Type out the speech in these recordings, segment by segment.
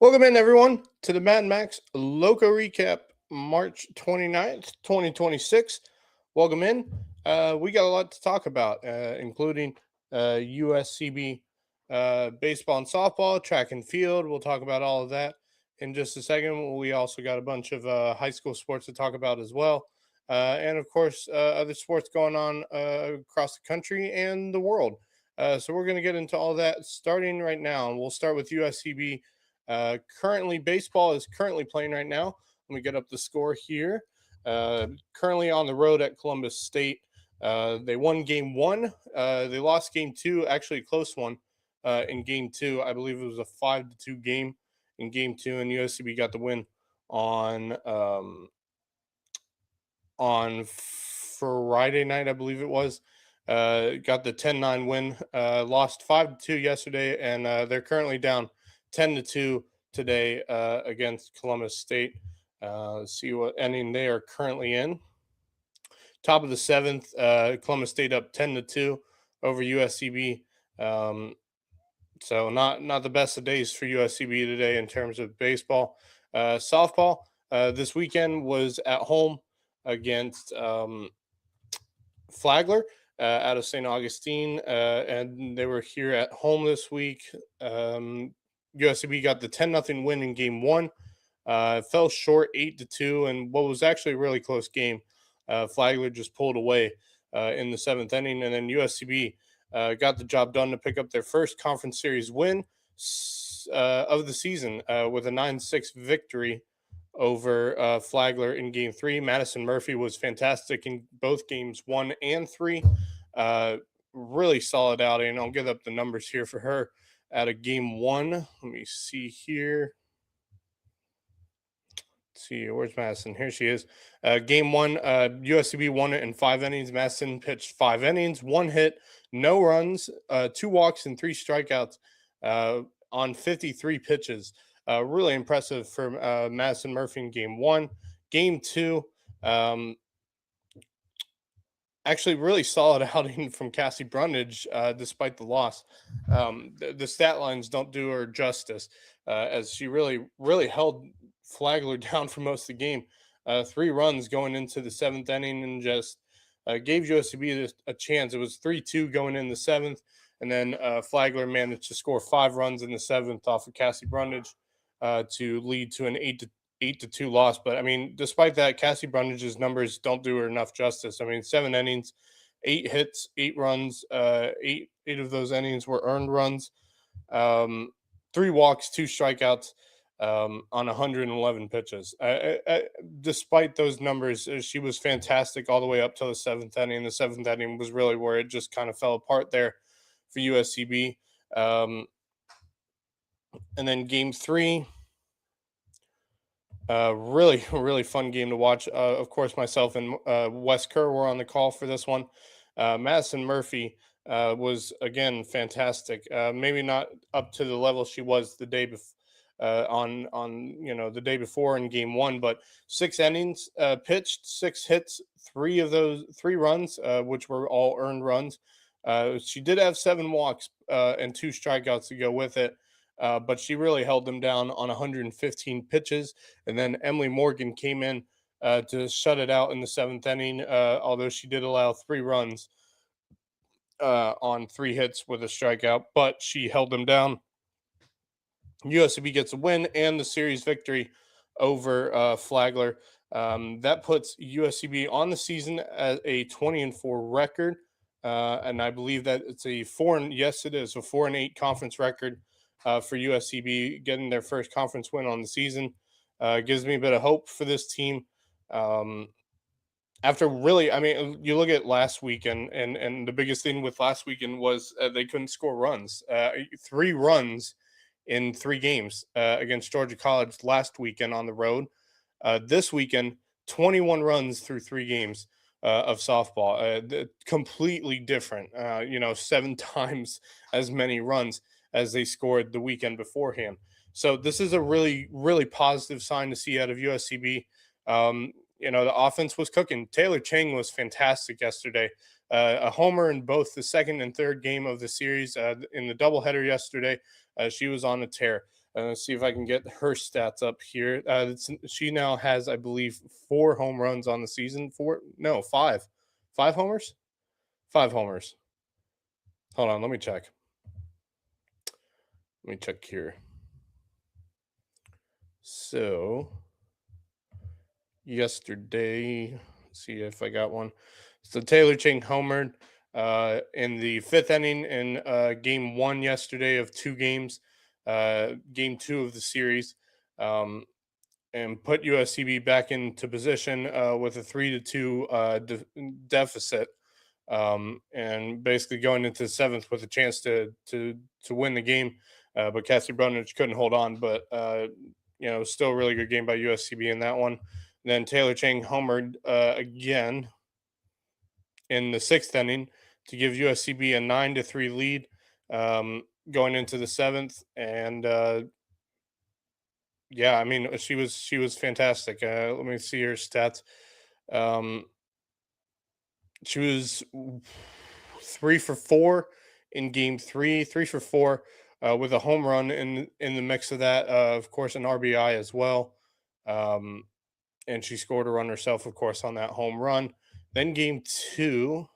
Welcome in, everyone, to the Max Lowco Recap, March 29th, 2026. Welcome in. We got a lot to talk about, including USCB baseball and softball, track and field. We'll talk about all of that in just a second. We also got a bunch of high school sports to talk about as well. And, of course, other sports going on across the country and the world. So we're going to get into all that starting right now. And we'll start with USCB. Currently, baseball is currently playing right now. Let me get up the score here. Currently on the road at Columbus State. They won game one. They lost game two, actually a close one in game two. I believe it was a 5-2 game in game two, and USCB got the win on Friday night, I believe it was. Got the 10-9 win. Lost 5-2 yesterday, and they're currently down 10-2 today against Columbus State. Let's see what inning they are currently in. Top of the seventh, Columbus State up 10-2 over USCB. So not the best of days for USCB today in terms of baseball. Softball this weekend was at home against Flagler out of St. Augustine, and they were here at home this week. USCB got the 10-0 win in game one. Fell short 8-2, and what was actually a really close game. Flagler just pulled away in the seventh inning, and then USCB got the job done to pick up their first conference series win of the season with a 9-6 victory over Flagler in game three. Madison Murphy was fantastic in both games 1 and 3. Really solid outing. I'll get up the numbers here for her out of game one. Let me see here. Let's see, where's Madison? Here she is. Game one, USCB won it in 5 innings. Madison pitched 5 innings, 1 hit, no runs, 2 walks, and 3 strikeouts on 53 pitches. Really impressive for Madison Murphy in game one. Game two, actually really solid outing from Cassie Brundage despite the loss. The stat lines don't do her justice as she really held Flagler down for most of the game. 3 runs going into the 7th inning and just gave USCB a chance. It was 3-2 going in the 7th, and then Flagler managed to score 5 runs in the 7th off of Cassie Brundage to lead to an 8-2 loss. But I mean, despite that, Cassie Brundage's numbers don't do her enough justice. I mean, 7 innings, 8 hits, 8 runs, 8 of those innings were earned runs, 3 walks, 2 strikeouts on 111 pitches. Despite those numbers, she was fantastic all the way up to the 7th inning. The 7th inning was really where it just kind of fell apart there for USCB. And then game 3, really fun game to watch. Of course, myself and Wes Kerr were on the call for this one. Madison Murphy was, again, fantastic. Maybe not up to the level she was the day before. The day before in game 1, but 6 innings pitched, 6 hits, 3 of those 3 runs, which were all earned runs. She did have 7 walks and 2 strikeouts to go with it, but she really held them down on 115 pitches. And then Emily Morgan came in to shut it out in the 7th inning, although she did allow 3 runs on 3 hits with a strikeout, but she held them down. USCB gets a win and the series victory over Flagler. That puts USCB on the season at a 20-4 record, and I believe that it's a 4-8 conference record for USCB, getting their first conference win on the season. Gives me a bit of hope for this team. After really, I mean, you look at last weekend, and the biggest thing with last weekend was they couldn't score runs. 3 runs in 3 games against Georgia College last weekend on the road. This weekend, 21 runs through 3 games of softball. Completely different, 7 times as many runs as they scored the weekend beforehand. So this is a really positive sign to see out of USCB. The offense was cooking. Taylor Chang was fantastic yesterday. A homer in both the second and third game of the series. In the doubleheader yesterday, she was on a tear. See if I can get her stats up here. She now has, I believe, 4 home runs on the season. Five homers, 5 homers. Hold on, let me check. Let me check here. So yesterday, see if I got one. So Taylor Ching homered in the 5th inning in game 1 yesterday of 2 games, game 2 of the series, um, and put USCB back into position with a 3-2 deficit, and basically going into the 7th with a chance to win the game. But Cassie Brundage couldn't hold on, but still a really good game by USCB in that one. Then Taylor Chang homered again in the 6th inning to give USCB a 9-3 lead, going into the 7th. And yeah, I mean, she was fantastic. Let me see her stats. Um, she was 3 for 4 in game 3, 3 for 4, with a home run in the mix of that. Of course, an RBI as well. Um, and she scored a run herself, of course, on that home run. Then game 2,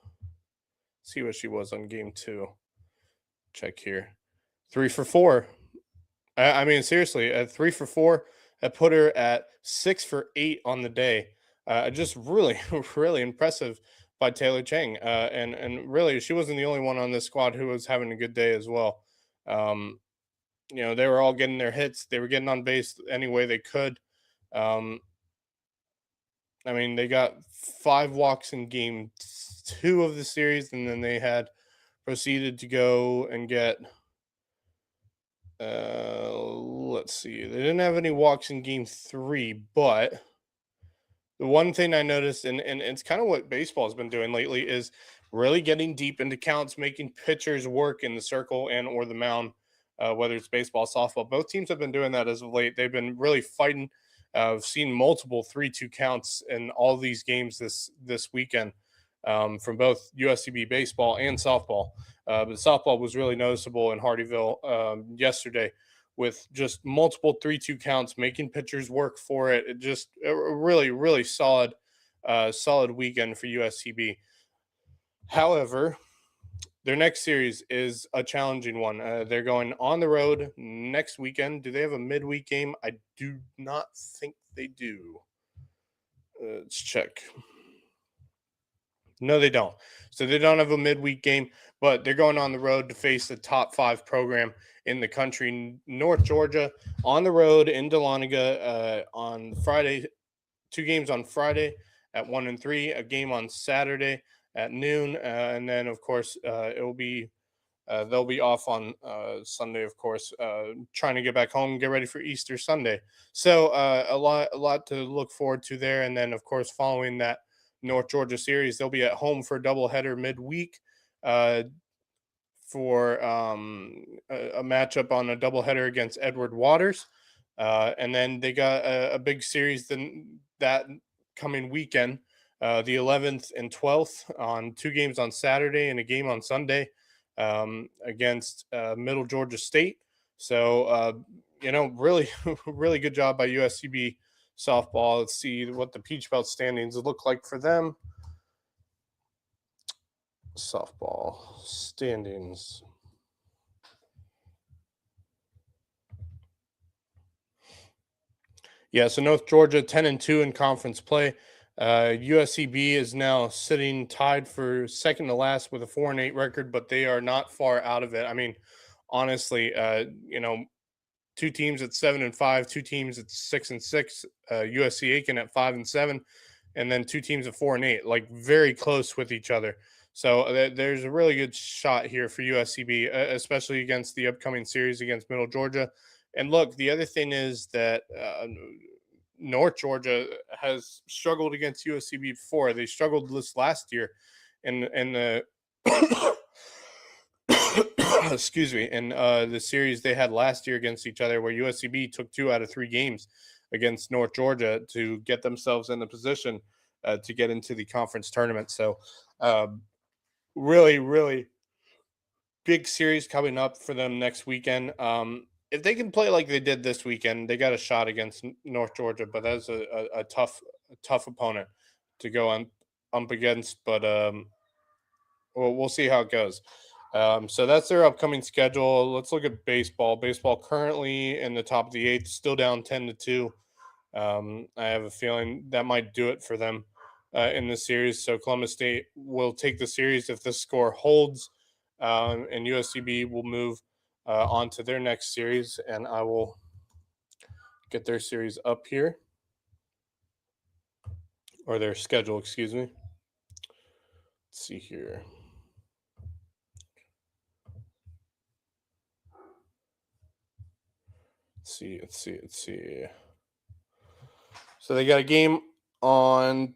see what she was on game 2. Check here, 3 for 4. I mean, seriously, at 3 for 4, that put her at 6 for 8 on the day. Just really, really impressive by Taylor Chang. And really, she wasn't the only one on this squad who was having a good day as well. Um, they were all getting their hits. They were getting on base any way they could. I mean, they got 5 walks in game 2 of the series, and then they had proceeded to go and get, let's see, they didn't have any walks in game 3, but the one thing I noticed, and it's kind of what baseball has been doing lately, is really getting deep into counts, making pitchers work in the circle and or the mound, whether it's baseball, softball. Both teams have been doing that as of late. They've been really fighting. I've seen multiple 3-2 counts in all these games this weekend, from both USCB baseball and softball. But softball was really noticeable in Hardyville yesterday, with just multiple 3-2 counts, making pitchers work for it. It just a really, really solid weekend for USCB. However, their next series is a challenging one. They're going on the road next weekend. Do they have a midweek game? I do not think they do. Let's check. No, they don't. So they don't have a midweek game, but they're going on the road to face the top 5 program in the country, North Georgia, on the road in Dahlonega on Friday. 2 games on Friday at 1 and 3, a game on Saturday at noon, and then of course it'll be they'll be off on Sunday, of course, trying to get back home, get ready for Easter Sunday. So a lot to look forward to there, and then of course following that North Georgia series, they'll be at home for a doubleheader midweek. For a matchup on a doubleheader against Edward Waters. And then they got a big series that coming weekend, the 11th and 12th, on 2 games on Saturday and a game on Sunday, against Middle Georgia State. So, really, really good job by USCB softball. Let's see what the Peach Belt standings look like for them. Softball standings. Yeah, so North Georgia 10-2 in conference play. USCB is now sitting tied for second to last with a 4-8 record, but they are not far out of it. I mean, honestly, 2 teams at 7-5, 2 teams at 6-6, USC Aiken at 5-7, and then 2 teams at 4-8, like very close with each other. So there's a really good shot here for USCB, especially against the upcoming series against Middle Georgia. And look, the other thing is that North Georgia has struggled against USCB before. They struggled this last year in the excuse me, in the series they had last year against each other, where USCB took 2 out of 3 games against North Georgia to get themselves in the position to get into the conference tournament. So really, really big series coming up for them next weekend. if they can play like they did this weekend, they got a shot against North Georgia, but that's a tough opponent to go on up against. But we'll see how it goes. So that's their upcoming schedule. Let's look at baseball. Baseball currently in the top of the eighth, still down 10-2. I have a feeling that might do it for them in this series. So Columbus State will take the series if the score holds, and USCB will move on to their next series. And I will get their series up here, or their schedule, excuse me. Let's see here. Let's see. So they got a game on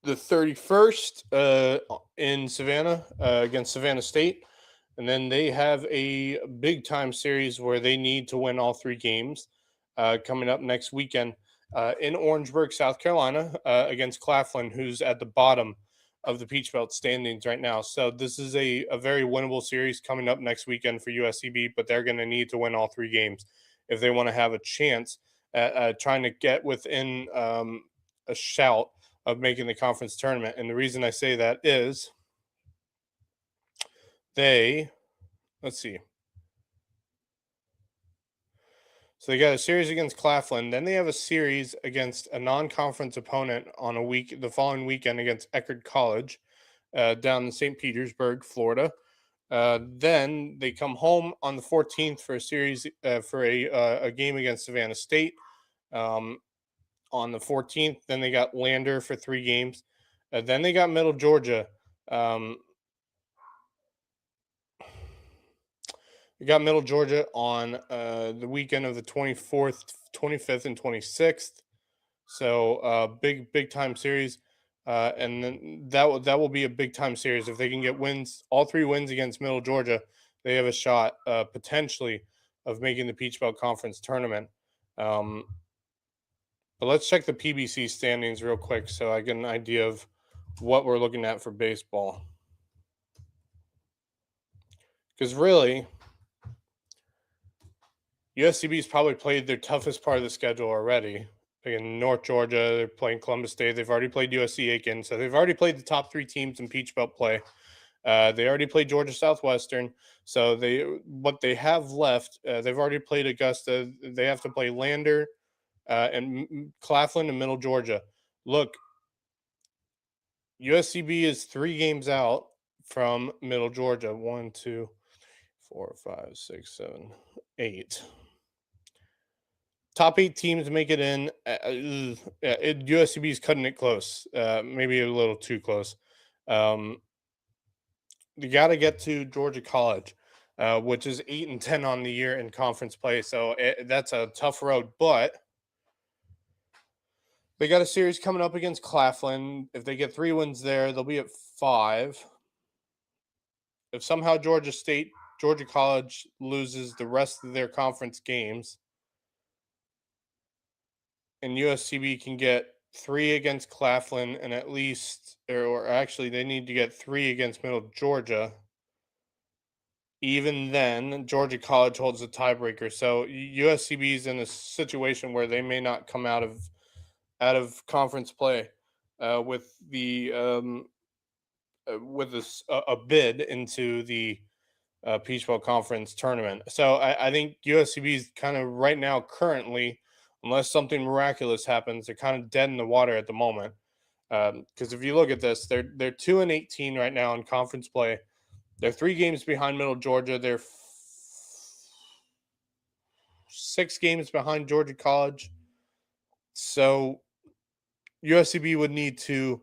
the 31st in Savannah against Savannah State. And then they have a big time series where they need to win all three games coming up next weekend in Orangeburg, South Carolina, against Claflin, who's at the bottom of the Peach Belt standings right now. So this is a very winnable series coming up next weekend for USCB, but they're going to need to win all three games if they want to have a chance at trying to get within a shout of making the conference tournament. And the reason I say that is let's see. So they got a series against Claflin. Then they have a series against a non-conference opponent on the following weekend against Eckerd College down in St. Petersburg, Florida. Then they come home on the 14th for a series for a game against Savannah State on the 14th. Then they got Lander for 3 games. Then they got Middle Georgia. We got Middle Georgia on the weekend of the 24th, 25th, and 26th. So big time series, and then that will be a big time series if they can get wins, all 3 wins against Middle Georgia. They have a shot potentially of making the Peach Belt Conference tournament. But let's check the PBC standings real quick so I get an idea of what we're looking at for baseball. Because really, USCB's probably played their toughest part of the schedule already. In North Georgia, they're playing Columbus State. They've already played USC Aiken, so they've already played the top 3 teams in Peach Belt play. They already played Georgia Southwestern, so what they have left, they've already played Augusta. They have to play Lander and Claflin and Middle Georgia. Look, USCB is 3 games out from Middle Georgia. 1, 2, 4, 5, 6, 7, 8. Top 8 teams make it in. USCB is cutting it close, maybe a little too close. You got to get to Georgia College, which is 8-10 on the year in conference play. So that's a tough road, but they got a series coming up against Claflin. If they get 3 wins there, they'll be at 5. If somehow Georgia College loses the rest of their conference games, and USCB can get 3 against Claflin and at least, or actually they need to get 3 against Middle Georgia. Even then, Georgia College holds a tiebreaker. So USCB is in a situation where they may not come out of conference play with a bid into the Peach Belt Conference tournament. So I think USCB is kind of right now, currently, unless something miraculous happens, they're kind of dead in the water at the moment. Because if you look at this, they're 2-18 right now in conference play. They're 3 games behind Middle Georgia. They're 6 games behind Georgia College. So USCB would need to,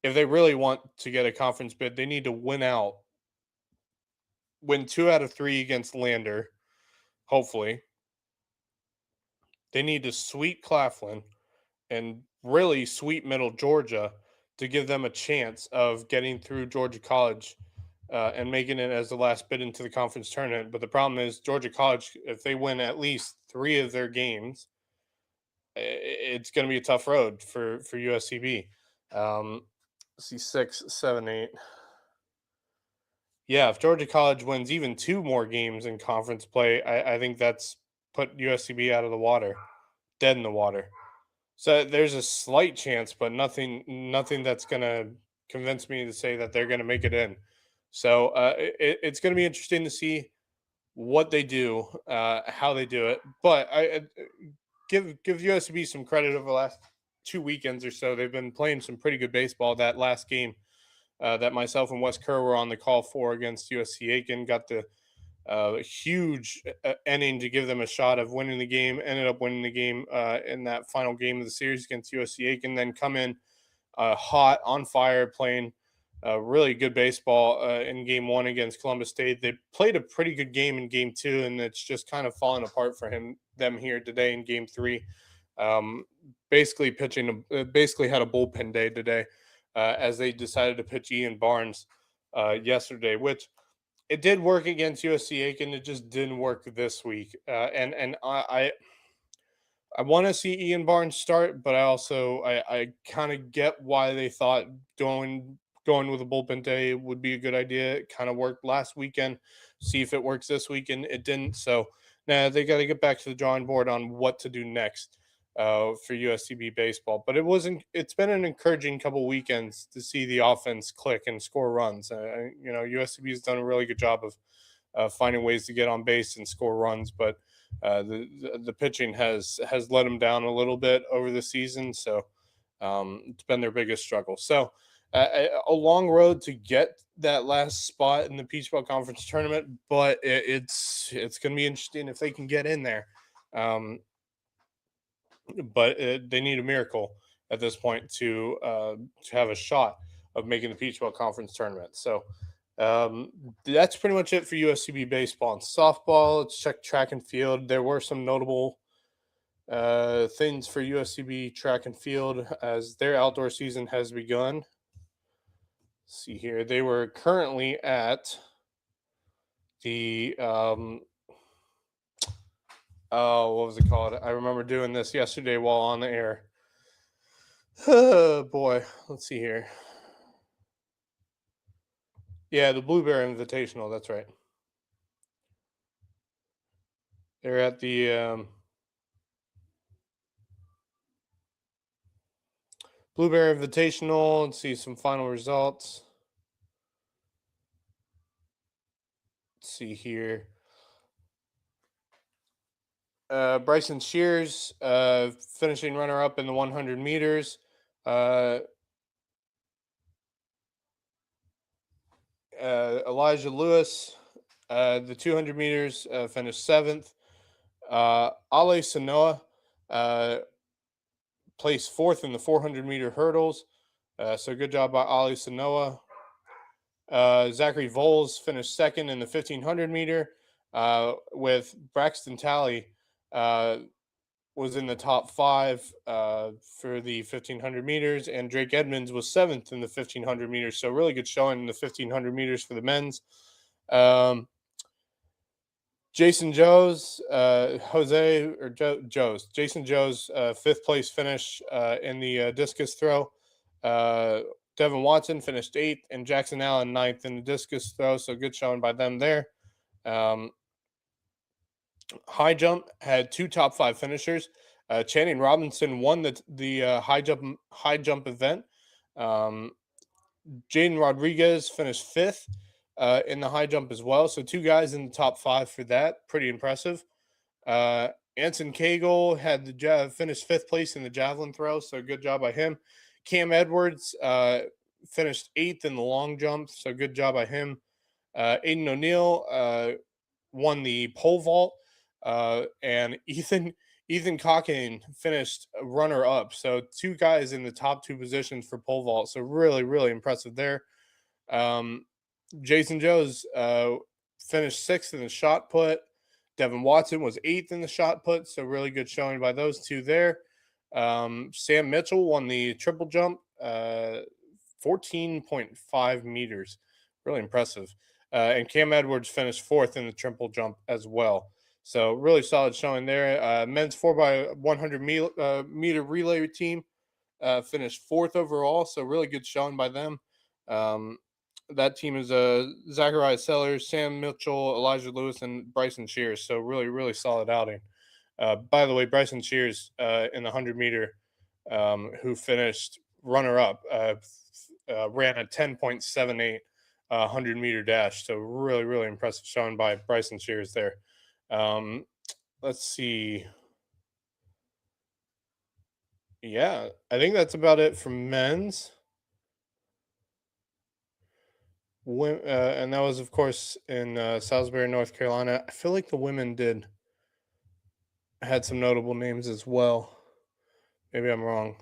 if they really want to get a conference bid, they need to win 2 out of 3 against Lander, hopefully. They need to sweep Claflin and really sweep Middle Georgia to give them a chance of getting through Georgia College and making it as the last bid into the conference tournament. But the problem is Georgia College, if they win at least 3 of their games, it's going to be a tough road for USCB. Let's see, 6, 7, 8. Yeah, if Georgia College wins even 2 more games in conference play, I think that's put USCB out of the water, dead in the water. So there's a slight chance, but nothing that's gonna convince me to say that they're gonna make it in. So it's gonna be interesting to see what they do, how they do it. But give USCB some credit over the last 2 weekends or so. They've been playing some pretty good baseball. That last game that myself and Wes Kerr were on the call for against USC Aiken got the huge inning to give them a shot of winning the game. Ended up winning the game in that final game of the series against USC Aiken. Then come in hot, on fire, playing really good baseball in game one against Columbus State. They played a pretty good game in game two, and it's just kind of fallen apart for them here today in game three. Um, basically had a bullpen day today as they decided to pitch Ian Barnes yesterday, which it did work against USC Aiken. It just didn't work this week. I want to see Ian Barnes start, but I kind of get why they thought going with a bullpen day would be a good idea. It kind of worked last weekend. See if it works this weekend. It didn't. So now they got to get back to the drawing board on what to do next for USCB baseball. But it's been an encouraging couple weekends to see the offense click and score runs. USCB has done a really good job of finding ways to get on base and score runs, but the pitching has let them down a little bit over the season. So it's been their biggest struggle. So a long road to get that last spot in the Peach Belt Conference tournament, but it's going to be interesting if they can get in there. But they need a miracle at this point to have a shot of making the Peach Belt Conference tournament. So that's pretty much it for USCB baseball and softball. Let's check track and field. There were some notable things for USCB track and field as their outdoor season has begun. Let's see here, they were currently at the what was it called? I remember doing this yesterday while on the air. Oh boy, let's see here. Yeah, the Blueberry Invitational. That's right. They're at the Blueberry Invitational. Let's see some final results. Let's see here. Bryson Shears finishing runner-up in the 100 meters. Elijah Lewis, the 200 meters, finished seventh. Ale Sanoa placed fourth in the 400-meter hurdles. So good job by Ali Sanoa. Zachary Voles finished second in the 1500-meter, with Braxton Talley was in the top five for the 1500 meters, and Drake Edmonds was seventh in the 1500 meters. So really good showing in the 1500 meters for the men's. Jason Joe's, Jason Joe's fifth place finish in the discus throw. Devin Watson finished eighth, and Jackson Allen ninth in the discus throw. So good showing by them there. High jump had two top five finishers. Channing Robinson won the high jump event. Jaden Rodriguez finished fifth in the high jump as well. So two guys in the top five for that. Pretty impressive. Anson Cagle had finished fifth place in the javelin throw. So good job by him. Cam Edwards finished eighth in the long jump. So good job by him. Aiden O'Neill won the pole vault. And Ethan Cockane finished runner up. So two guys in the top two positions for pole vault. So really, really impressive there. Jason Joes finished sixth in the shot put. Devin Watson was eighth in the shot put. So really good showing by those two there. Sam Mitchell won the triple jump, 14.5 meters. Really impressive. And Cam Edwards finished fourth in the triple jump as well. So really solid showing there. Men's 4x100 meter relay team finished fourth overall. So really good showing by them. That team is Zachariah Sellers, Sam Mitchell, Elijah Lewis, and Bryson Shears. So really, really solid outing By the way, Bryson Shears in the 100 meter, who finished runner up, ran a 10.78 100 meter dash. So really, really impressive showing by Bryson Shears there. Let's see. Yeah, I think that's about it for men's. And that was, of course, in Salisbury, North Carolina. I feel like the women did had some notable names as well. Maybe I'm wrong.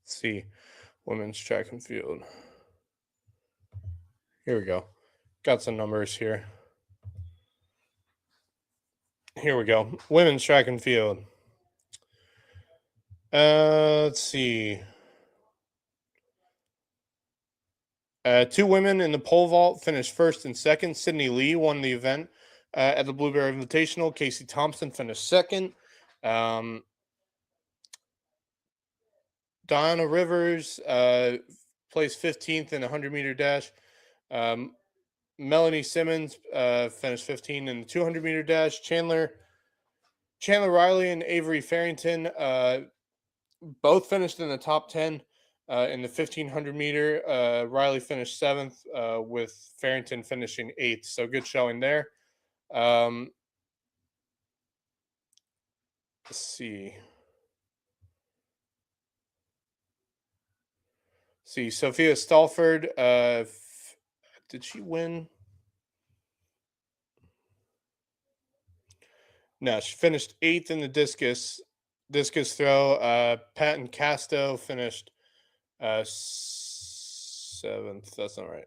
Let's see, women's track and field. Here we go. Got some numbers here. Here we go. Women's track and field. Let's see. Two women in the pole vault finished first and second. Sydney Lee won the event at the Blueberry Invitational. Casey Thompson finished second. Diana Rivers placed 15th in the 100-meter dash. Melanie Simmons finished 15 in the 200-meter dash. Chandler Riley and Avery Farrington both finished in the top 10 in the 1500 meter. Riley finished 7th with Farrington finishing 8th. So good showing there. Let's see. Sophia Stalford. Did she win? No, she finished 8th in the discus throw. Patton Casto finished 7th. That's not right.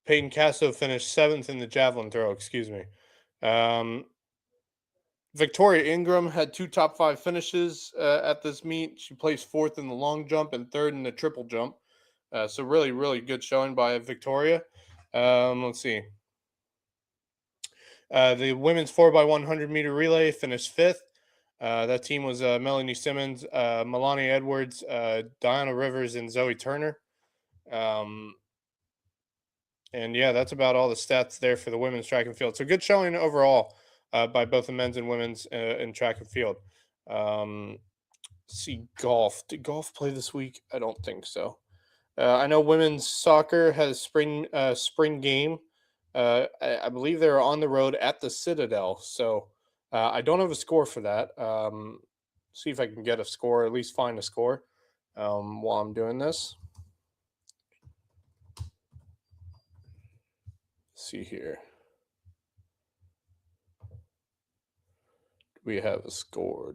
Peyton Casto finished 7th in the javelin throw. Excuse me. Victoria Ingram had 2 top 5 finishes at this meet. She placed 4th in the long jump and 3rd in the triple jump. So really, really good showing by Victoria. Let's see. The women's 4x100 meter relay finished 5th. That team was Melanie Simmons, Melanie Edwards, Diana Rivers, and Zoe Turner. And yeah, that's about all the stats there for the women's track and field. So good showing overall by both the men's and women's in track and field. See golf. Did golf play this week? I don't think so. I know women's soccer has spring game. I believe they're on the road at the Citadel. So I don't have a score for that. See if I can get a score, at least find a score while I'm doing this. Let's see here. Do we have a score?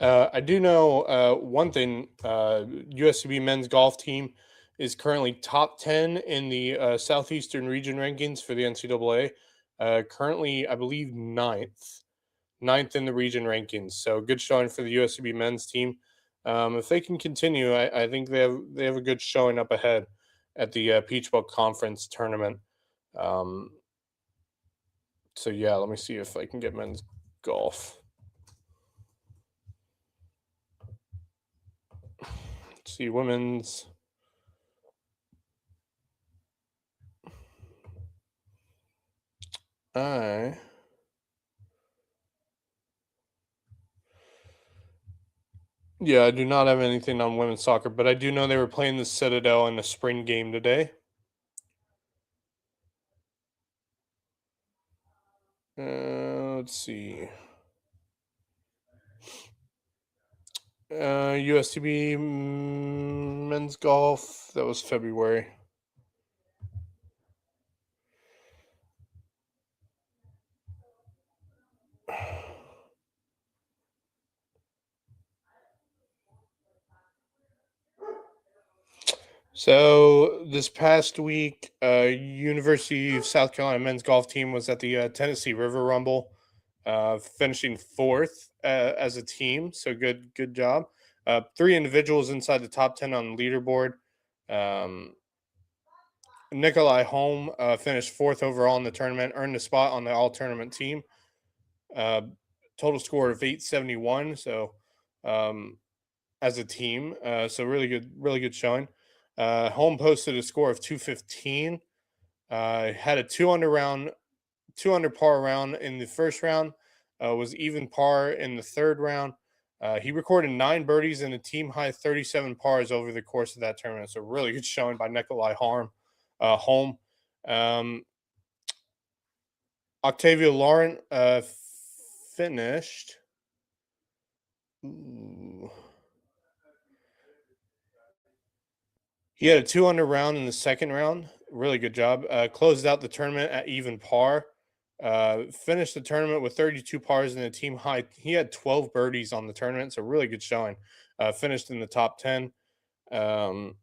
I do know one thing. USCB men's golf team is currently top 10 in the Southeastern region rankings for the NCAA. Currently, I believe ninth in the region rankings. So good showing for the USCB men's team. If they can continue, I think they have a good showing up ahead at the Peach Bowl Conference tournament. So yeah, let me see if I can get men's golf. Let's see, women's. Yeah, I do not have anything on women's soccer, but I do know they were playing the Citadel in a spring game today. Let's see. USCB men's golf. That was February. So this past week, University of South Carolina men's golf team was at the Tennessee River Rumble. finishing fourth as a team. So good job. Three individuals inside the top 10 on the leaderboard. Nikolai Holm finished fourth overall in the tournament, earned a spot on the all tournament team. Total score of 871. So as a team, so really good showing. Holm posted a score of 215. Had a 2 under par round in the first round. Was even par in the third round. He recorded 9 birdies and a team high 37 pars over the course of that tournament. So really good showing by Nikolai Holm. Octavio Laurent finished. He had a 2 under round in the second round. Really good job. Closed out the tournament at even par. Finished the tournament with 32 pars and a team high. He had 12 birdies on the tournament, so really good showing. Finished in the top 10. So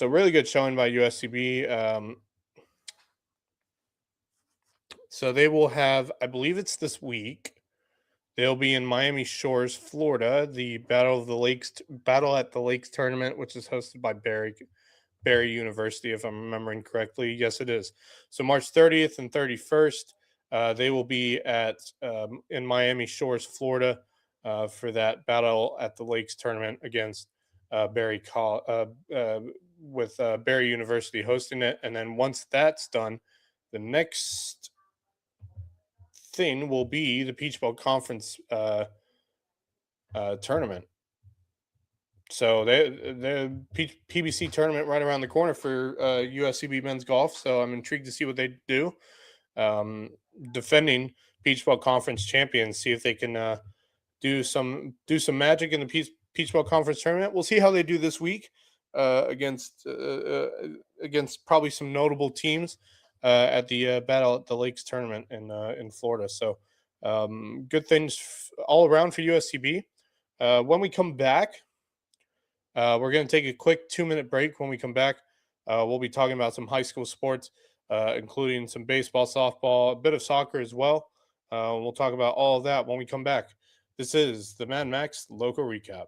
really good showing by USCB. So they will have, I believe it's this week. They'll be in Miami Shores, Florida, the Battle at the Lakes tournament, which is hosted by Barry University, if I'm remembering correctly. Yes, it is. So March 30th and 31st, they will be in Miami Shores, Florida, for that Battle at the Lakes tournament against with Barry University hosting it. And then once that's done, the next thing will be the Peach Belt Conference tournament. So the PBC tournament right around the corner for USCB men's golf. So I'm intrigued to see what they do. Defending Peach Belt Conference champions, see if they can do some magic in the Peach Belt Conference tournament. We'll see how they do this week against probably some notable teams at the Battle at the Lakes tournament in Florida. So good things all around for USCB. When we come back, we're going to take a quick 2-minute break. When we come back, we'll be talking about some high school sports, including some baseball, softball, a bit of soccer as well. We'll talk about all of that when we come back. This is the Max Lowco Recap.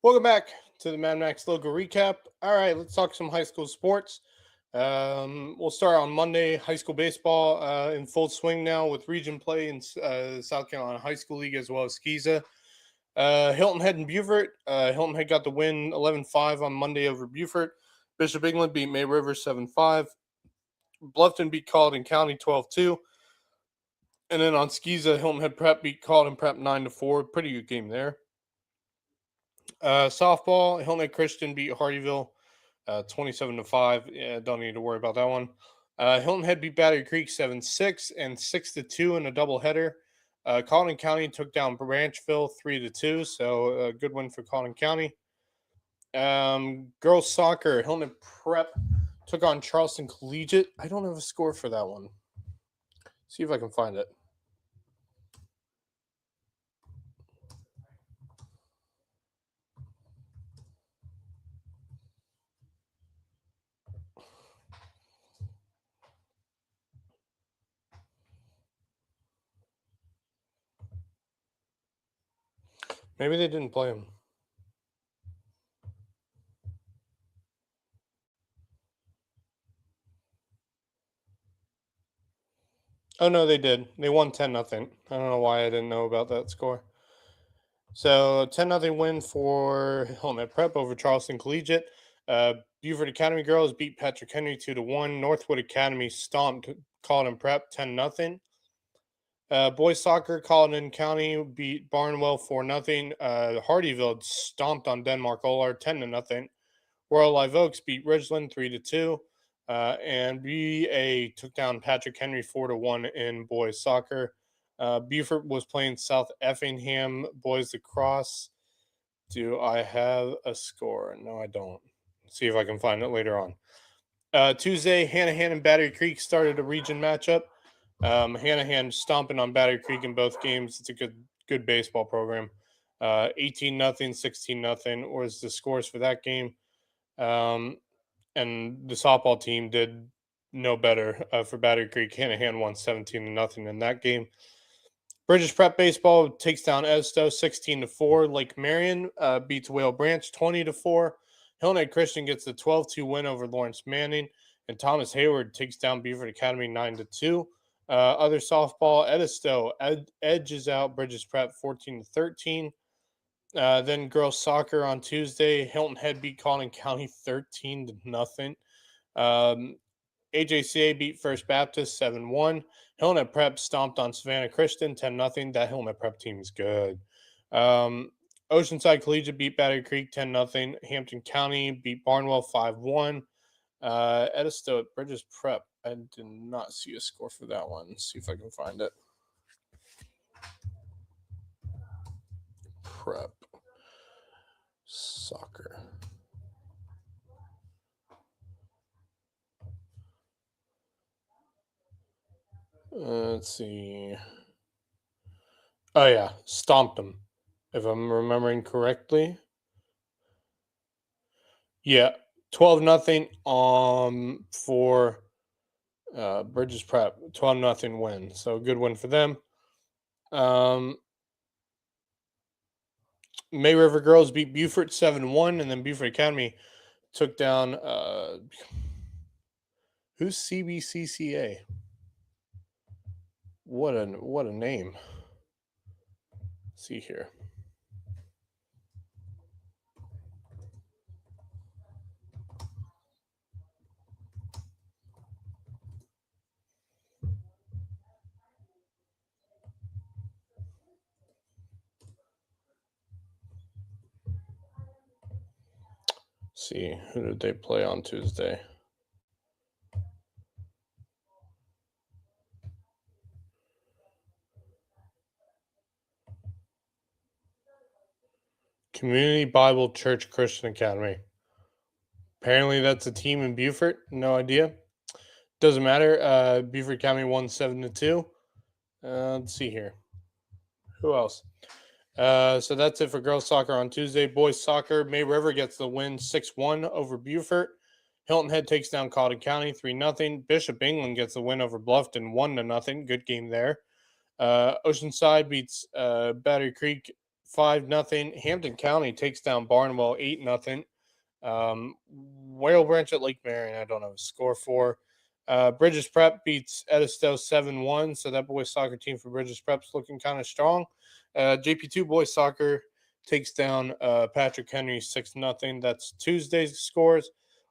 Welcome back to the Max Lowco Recap. All right, let's talk some high school sports. We'll start on Monday. High school baseball in full swing now with region play in South Carolina High School League as well as Skeeza. Hilton Head and Beaufort. Hilton Head got the win 11-5 on Monday over Beaufort. Bishop England beat May River 7-5. Bluffton beat Colleton County 12-2. And then on Skeeza, Hilton Head Prep beat Colleton Prep 9-4. Pretty good game there. Softball, Hilton Head Christian beat Hardyville 27-5. Yeah, don't need to worry about that one. Hilton Head beat Battery Creek 7-6 and 6-2 in a doubleheader. Colleton County took down Branchville 3-2, so a good win for Colleton County. Girls soccer, Hilton Head Prep took on Charleston Collegiate. I don't have a score for that one. See if I can find it. Maybe they didn't play them. Oh, no, they did. They won 10-0. I don't know why I didn't know about that score. So 10-0 win for Hilton Head Prep over Charleston Collegiate. Beaufort Academy girls beat Patrick Henry 2-1. Northwood Academy stomped Colleton Prep 10-0. Boys soccer, Colleton County beat Barnwell 4-0. Hardyville stomped on Denmark Olar 10-0. Royal Live Oaks beat Ridgeland 3-2. And BA took down Patrick Henry 4-1 in boys soccer. Beaufort was playing South Effingham boys lacrosse. Do I have a score? No, I don't. See if I can find it later on. Tuesday, Hanahan and Battery Creek started a region matchup. Hanahan stomping on Battery Creek in both games. It's a good baseball program. 18-0, 16-0 was the scores for that game. And the softball team did no better for Battery Creek. Hanahan won 17-0 in that game. British Prep Baseball takes down Edisto 16-4. Lake Marion beats Whale Branch 20-4. Hilton Head Christian gets the 12-2 win over Lawrence Manning. And Thomas Hayward takes down Beaufort Academy 9-2. Other softball, Edisto edges out Bridges Prep 14-13. Then girls soccer on Tuesday, Hilton Head beat Colleton County 13-0. AJCA beat First Baptist 7-1. Hilton Head Prep stomped on Savannah Christian 10-0. That Hilton Head Prep team is good. Oceanside Collegiate beat Battery Creek 10-0. Hampton County beat Barnwell 5-1. Edisto at Bridges Prep. I did not see a score for that one. Let's see if I can find it. Prep soccer. Let's see. Oh, yeah. Stomped them, if I'm remembering correctly. Yeah. 12-0 for Bridges Prep. 12-0 win. So good win for them. May River girls beat Beaufort 7-1, and then Beaufort Academy took down who's CBCCA? What a name. Let's see here. See, who did they play on Tuesday? Community Bible Church Christian Academy. Apparently that's a team in Beaufort. No idea. Doesn't matter. Beaufort Academy won 7-2. Let's see here. Who else? So that's it for girls soccer on Tuesday. Boys soccer, May River gets the win 6-1 over Beaufort. Hilton Head takes down Colleton County 3-0. Bishop England gets the win over Bluffton 1-0. Good game there. Oceanside beats Battery Creek 5-0. Hampton County takes down Barnwell 8-0. Whale Branch at Lake Marion, I don't have a score for. Bridges Prep beats Edisto 7-1, so that boys soccer team for Bridges Prep's looking kind of strong. JP2 boys soccer takes down Patrick Henry 6-0. That's Tuesday's scores.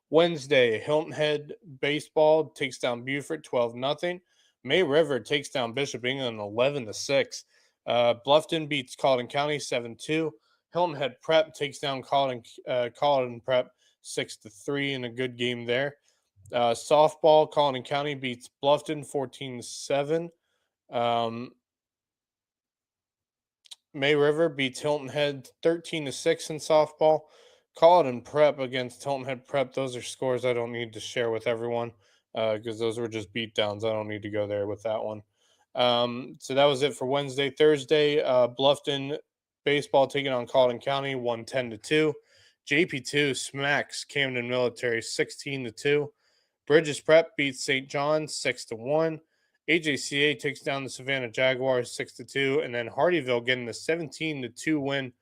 Wednesday, Hilton Head baseball takes down Beaufort 12-0. May River takes down Bishop England 11-6. Bluffton beats Colleton County 7-2. Hilton Head Prep takes down Colleton Prep 6-3 in a good game there. Softball, Colleton County beats Bluffton 14-7. May River beats Hilton Head 13-6 in softball. Colleton Prep against Hilton Head Prep. Those are scores I don't need to share with everyone because those were just beatdowns. I don't need to go there with that one. So that was it for Wednesday. Thursday, Bluffton baseball taking on Colleton County 1-10-2. JP2 smacks Camden Military 16-2. Bridges Prep beats St. John's 6-1. AJCA takes down the Savannah Jaguars 6-2, and then Hardyville getting the 17-2 win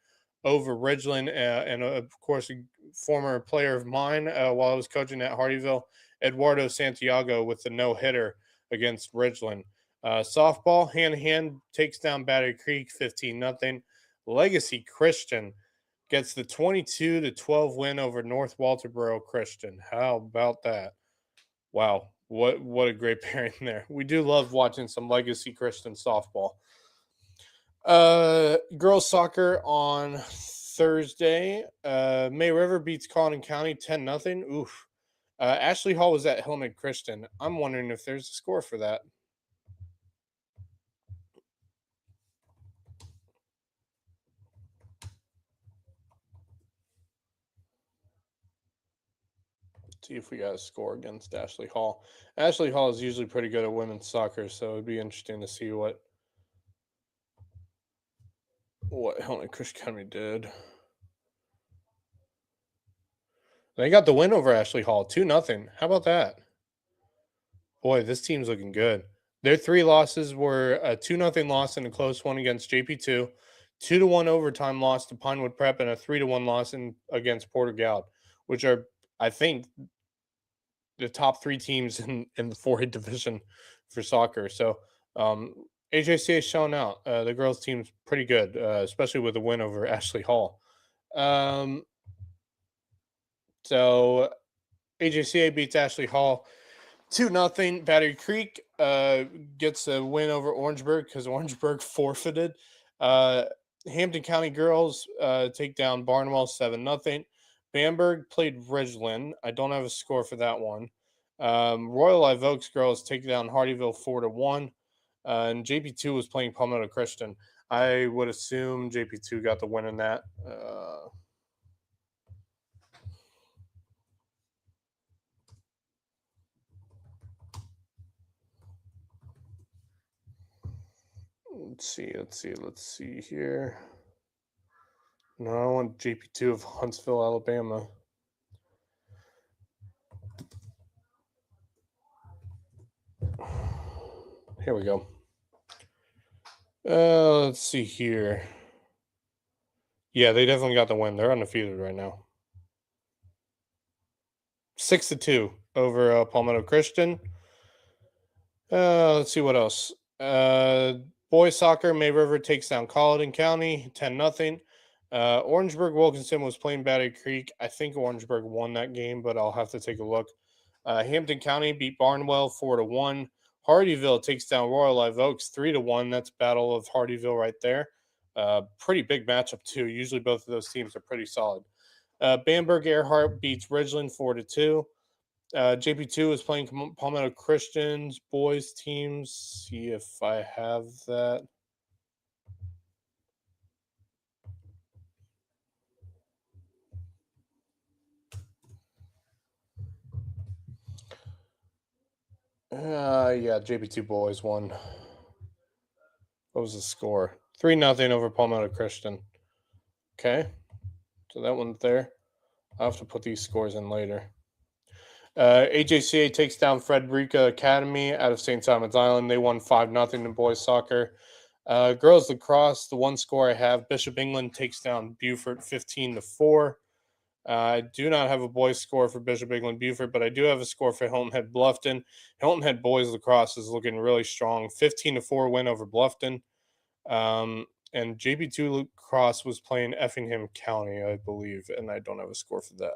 over Ridgeland, and of course a former player of mine while I was coaching at Hardyville, Eduardo Santiago, with the no-hitter against Ridgeland. Softball, hand takes down Battery Creek 15-0. Legacy Christian gets the 22-12 win over North Walterboro Christian. How about that? Wow, what a great pairing there. We do love watching some Legacy Christian softball. Girls soccer on Thursday. May River beats Colleton County 10-0. Oof. Ashley Hall was at Hillman Christian. I'm wondering if there's a score for that. See if we got a score against Ashley Hall. Ashley Hall is usually pretty good at women's soccer, so it'd be interesting to see what Hillman Christian Academy did. They got the win over Ashley Hall, 2-0. How about that? Boy, this team's looking good. Their 3 losses were a 2-0 loss and a close one against JP2, 2-1 overtime loss to Pinewood Prep, and a 3-1 loss against Porter Goud, which are, I think, the top 3 teams in the 4A division for soccer. So AJCA is showing out. The girls' team's pretty good, especially with a win over Ashley Hall. So AJCA beats Ashley Hall 2-0. Battery Creek gets a win over Orangeburg because Orangeburg forfeited. Hampton County girls take down Barnwell 7-0. Bamberg played Ridgeland. I don't have a score for that one. Royal Live Oaks girls take down Hardyville 4-1. And JP2 was playing Palmetto Christian. I would assume JP2 got the win in that. Let's see here. No, I want JP2 of Huntsville, Alabama. Here we go. Let's see here. Yeah, they definitely got the win. They're undefeated right now. 6-2 over Palmetto Christian. Let's see what else. Boys soccer, May River takes down Colleton County 10-0. Orangeburg Wilkinson was playing Battery Creek. I think Orangeburg won that game, but I'll have to take a look. Hampton County beat Barnwell 4-1. Hardyville takes down Royal Live Oaks 3-1. That's Battle of Hardyville right there. Pretty big matchup too. Usually both of those teams are pretty solid. Bamberg Earhart beats Ridgeland 4-2. JP2 is playing Palmetto Christian's boys teams. See if I have that. Yeah, JP2 boys won. What was the score? 3-0 over Palmetto Christian. Okay. So that one's there. I'll have to put these scores in later. AJCA takes down Frederica Academy out of St. Simon's Island. They won 5-0 in boys soccer. Girls lacrosse, the one score I have, Bishop England takes down Beaufort 15-4. I do not have a boys score for Bishop England Beaufort, but I do have a score for Hilton Head Bluffton. Hilton Head boys lacrosse is looking really strong. 15-4 win over Bluffton. And JP2 lacrosse was playing Effingham County, I believe, and I don't have a score for that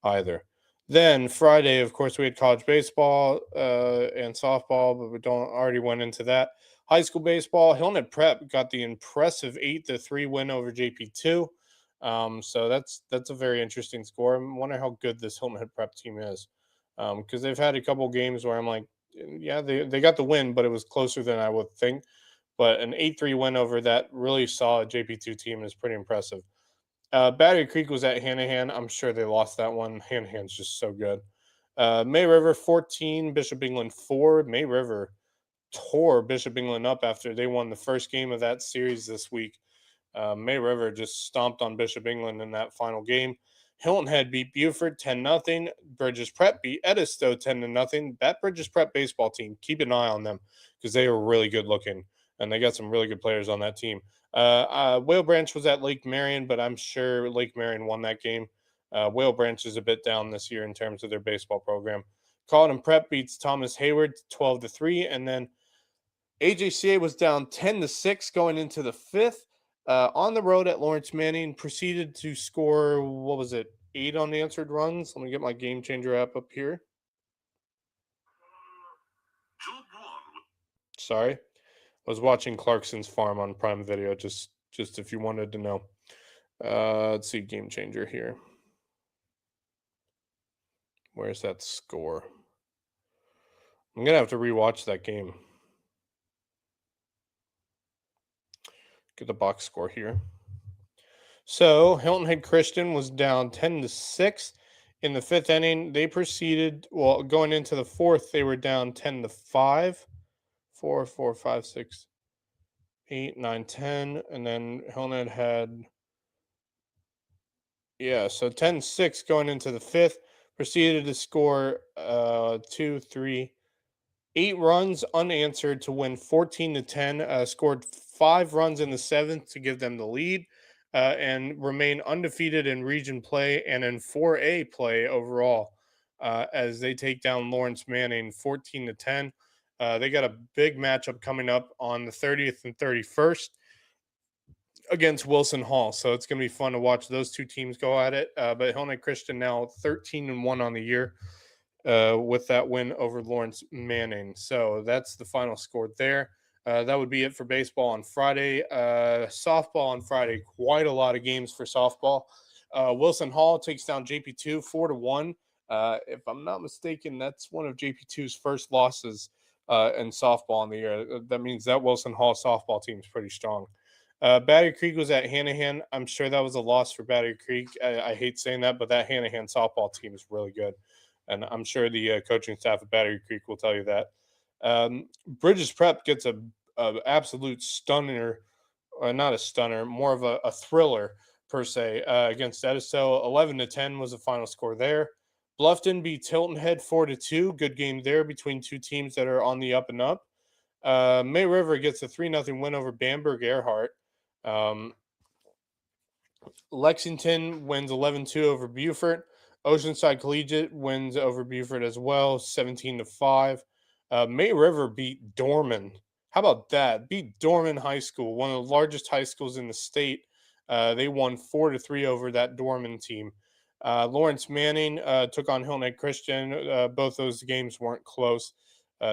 either. Then Friday, of course, we had college baseball and softball, but we don't already went into that. High school baseball, Hilton Head Prep got the impressive 8-3 win over JP2. So that's a very interesting score. I wonder how good this Hilton Head Prep team is, because they've had a couple games where I'm like, yeah, they got the win, but it was closer than I would think. But an 8-3 win over that really solid JP2 team is pretty impressive. Battery Creek was at Hanahan. I'm sure they lost that one. Hanahan's just so good. May River 14, Bishop England 4. May River tore Bishop England up after they won the first game of that series this week. May River just stomped on Bishop England in that final game. Hilton Head beat Beaufort 10-0. Bridges Prep beat Edisto 10-0. That Bridges Prep baseball team, keep an eye on them because they are really good looking and they got some really good players on that team. Whale Branch was at Lake Marion, but I'm sure Lake Marion won that game. Whale Branch is a bit down this year in terms of their baseball program. Colleton Prep beats Thomas Hayward 12-3, and then AJCA was down 10-6 going into the fifth. On the road at Lawrence Manning, proceeded to score, what was it, 8 unanswered runs? Let me get my Game Changer app up here. Sorry. I was watching Clarkson's Farm on Prime Video, just if you wanted to know. Let's see, Game Changer here. Where's that score? I'm going to have to rewatch that game. Get the box score here. So Hilton Head Christian was down 10-6 in the fifth inning. They proceeded, well, going into the fourth, they were down 10-5. 4, 5, 6, 8, 9, 10. And then Hilton Head had, so 10-6 going into the fifth. Proceeded to score 2, 3, 8 runs unanswered to win 14-10. Scored 5 runs in the seventh to give them the lead, and remain undefeated in region play and in 4A play overall, as they take down Lawrence Manning 14-10. They got a big matchup coming up on the 30th and 31st against Wilson Hall, so it's going to be fun to watch those two teams go at it. But Hilton Christian now 13-1 on the year. With that win over Lawrence Manning. So that's the final score there. That would be it for baseball on Friday. Softball on Friday, quite a lot of games for softball. Wilson Hall takes down JP2 4-1. If I'm not mistaken, that's one of JP2's first losses in softball in the year. That means that Wilson Hall softball team is pretty strong. Battery Creek was at Hanahan. I'm sure that was a loss for Battery Creek. I hate saying that, but that Hanahan softball team is really good. And I'm sure the coaching staff at Battery Creek will tell you that. Bridges Prep gets a absolute stunner, or not a stunner, more of a thriller per se, against Edisto. 11-10 was the final score there. Bluffton beats Hilton Head 4-2. Good game there between two teams that are on the up and up. May River gets a 3-0 win over Bamberg Earhart. Lexington wins 11-2 over Beaufort. Oceanside Collegiate wins over Beaufort as well, 17-5. May River beat Dorman. How about that? Beat Dorman High School, one of the largest high schools in the state. They won 4-3 over that Dorman team. Lawrence Manning took on Hilton Head Christian. Both those games weren't close.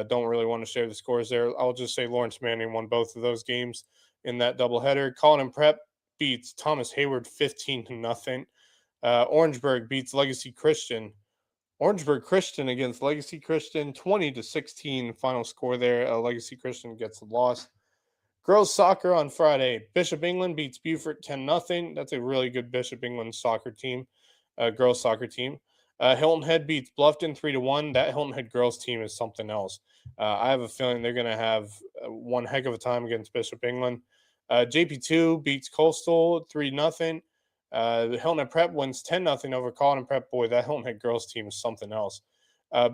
Don't really want to share the scores there. I'll just say Lawrence Manning won both of those games in that doubleheader. Colleton Prep beats Thomas Hayward 15-0. Orangeburg beats Legacy Christian. Orangeburg Christian against Legacy Christian, 20-16 final score there. Legacy Christian gets the loss. Girls soccer on Friday. Bishop England beats Beaufort 10-0. That's a really good Bishop England soccer team, girls soccer team. Hilton Head beats Bluffton 3-1. That Hilton Head girls team is something else. I have a feeling they're going to have one heck of a time against Bishop England. JP2 beats Coastal 3-0. The Hilton Head Prep wins 10-0 over Colleton Prep. Boy, that Hilton Head girls team is something else.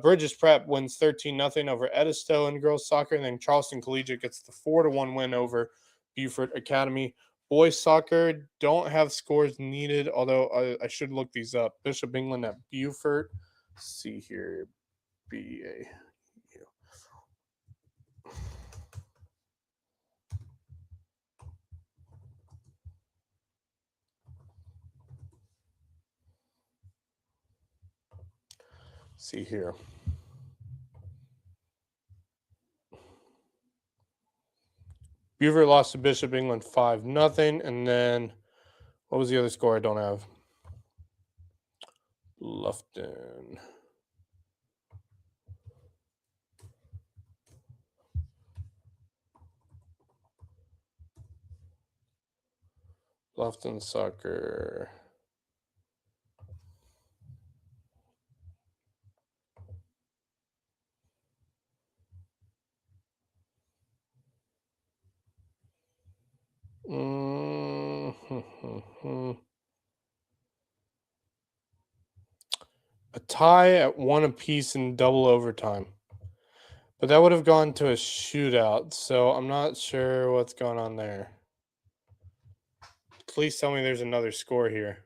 Bridges Prep wins 13-0 over Edisto in girls soccer. And then Charleston Collegiate gets the 4-1 win over Beaufort Academy. Boys soccer don't have scores needed, although I should look these up. Bishop England at Beaufort. Let's see here. BA. See here. Beaufort lost to Bishop England 5-0. And then what was the other score I don't have? Lufton. Lufton soccer. A tie at 1 apiece in double overtime. But that would have gone to a shootout, so I'm not sure what's going on there. Please tell me there's another score here.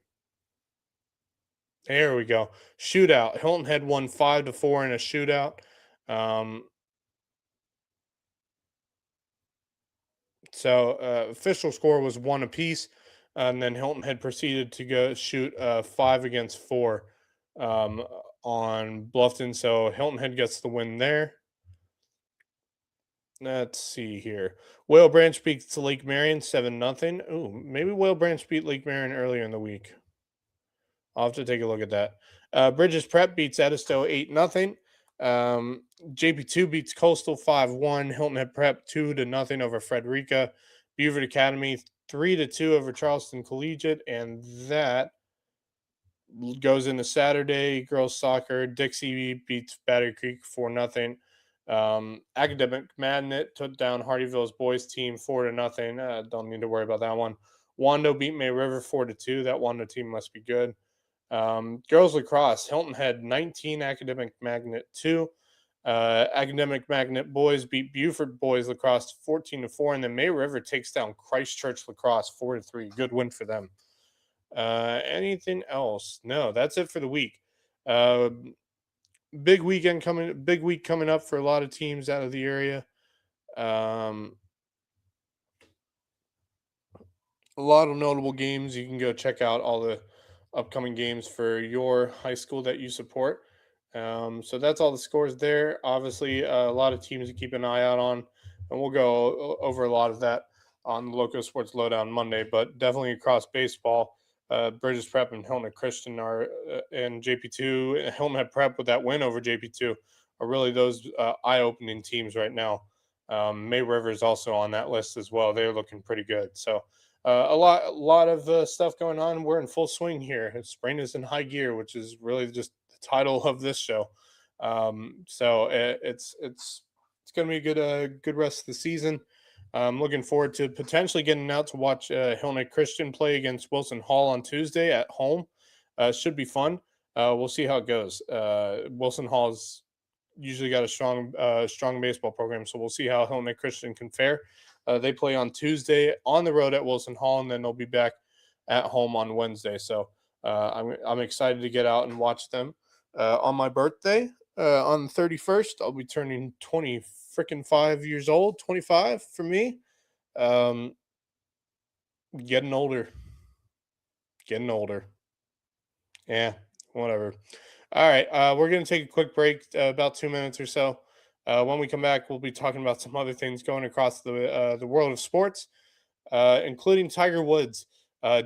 There we go. Shootout. Hilton Head won 5-4 in a shootout. So official score was 1 apiece, and then Hilton Head proceeded to go shoot 5-4 on Bluffton. So Hilton Head gets the win there. Let's see here. Whale Branch beats Lake Marion 7-0. Ooh, maybe Whale Branch beat Lake Marion earlier in the week. I'll have to take a look at that. Bridges Prep beats Edisto 8-0. JP2 beats Coastal 5-1. Hilton Head Prep 2-0 over Frederica. Beaufort Academy 3-2 over Charleston Collegiate, and that goes into Saturday. Girls soccer. Dixie beats Battery Creek 4-0. Academic Magnet took down Hardyville's boys team 4-0. Don't need to worry about that one. Wando beat May River 4-2. That Wando team must be good. Girls lacrosse. Hilton had 19. Academic Magnet 2. Academic Magnet boys beat Beaufort boys lacrosse 14-4, and then May River takes down Christchurch lacrosse 4-3. Good win for them. Anything else? No, that's it for the week. Big week coming up for a lot of teams out of the area. A lot of notable games. You can go check out all the upcoming games for your high school that you support. So that's all the scores there. Obviously, a lot of teams to keep an eye out on, and we'll go over a lot of that on the Loco Sports Lowdown Monday, but definitely across baseball. Bridges Prep and Hilton Head Christian are, and JP2, Hilton Head Prep with that win over JP2 are really those eye-opening teams right now. May River is also on that list as well. They're looking pretty good. So a lot of stuff going on. We're in full swing here. Spring is in high gear, which is really just the title of this show. So it's going to be a good rest of the season. I'm looking forward to potentially getting out to watch Hilton Head Christian play against Wilson Hall on Tuesday at home. Should be fun. We'll see how it goes. Wilson Hall's usually got a strong baseball program, so we'll see how Hilton Head Christian can fare. They play on Tuesday on the road at Wilson Hall, and then they'll be back at home on Wednesday. So I'm excited to get out and watch them. On my birthday, on the 31st, I'll be turning 25 years old. 25 for me. Getting older. Yeah, whatever. All right, we're going to take a quick break, about 2 minutes or so. When we come back, we'll be talking about some other things going across the world of sports, including Tiger Woods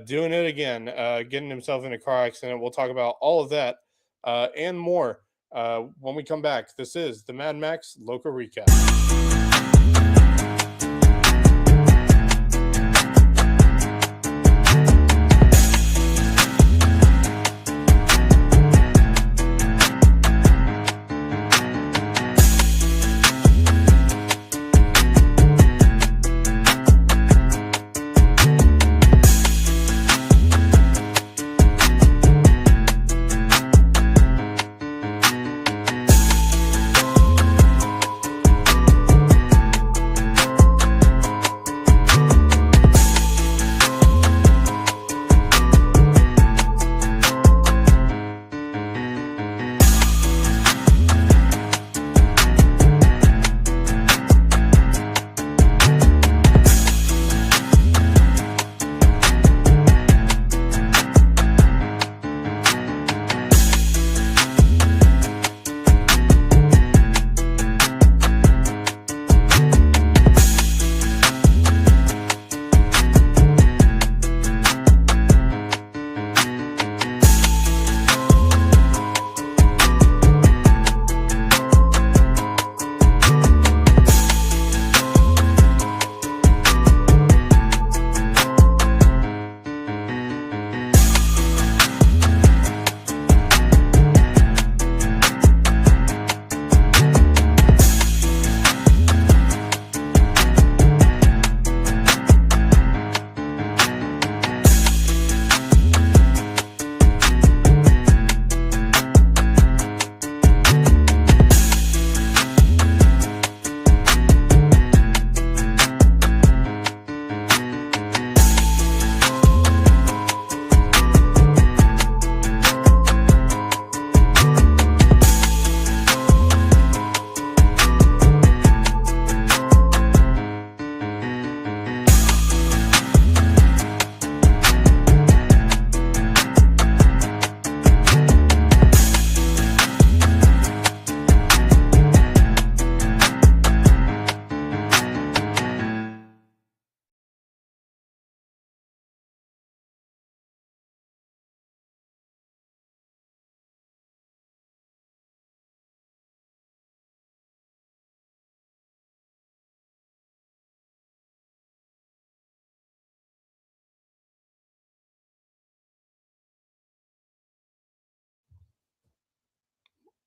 doing it again, getting himself in a car accident. We'll talk about all of that and more when we come back. This is the Mad Max Lowco Recap.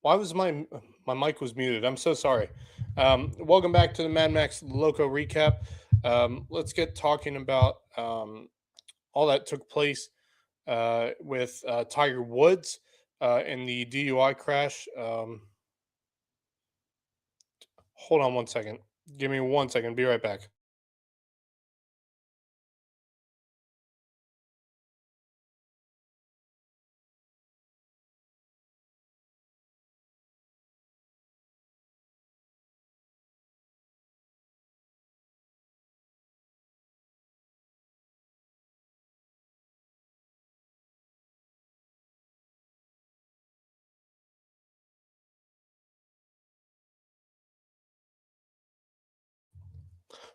Why was my mic was muted? I'm so sorry. Welcome back to the Mad Max Loco Recap. Let's get talking about all that took place with Tiger Woods in the DUI crash. Hold on one second. Give me 1 second. Be right back.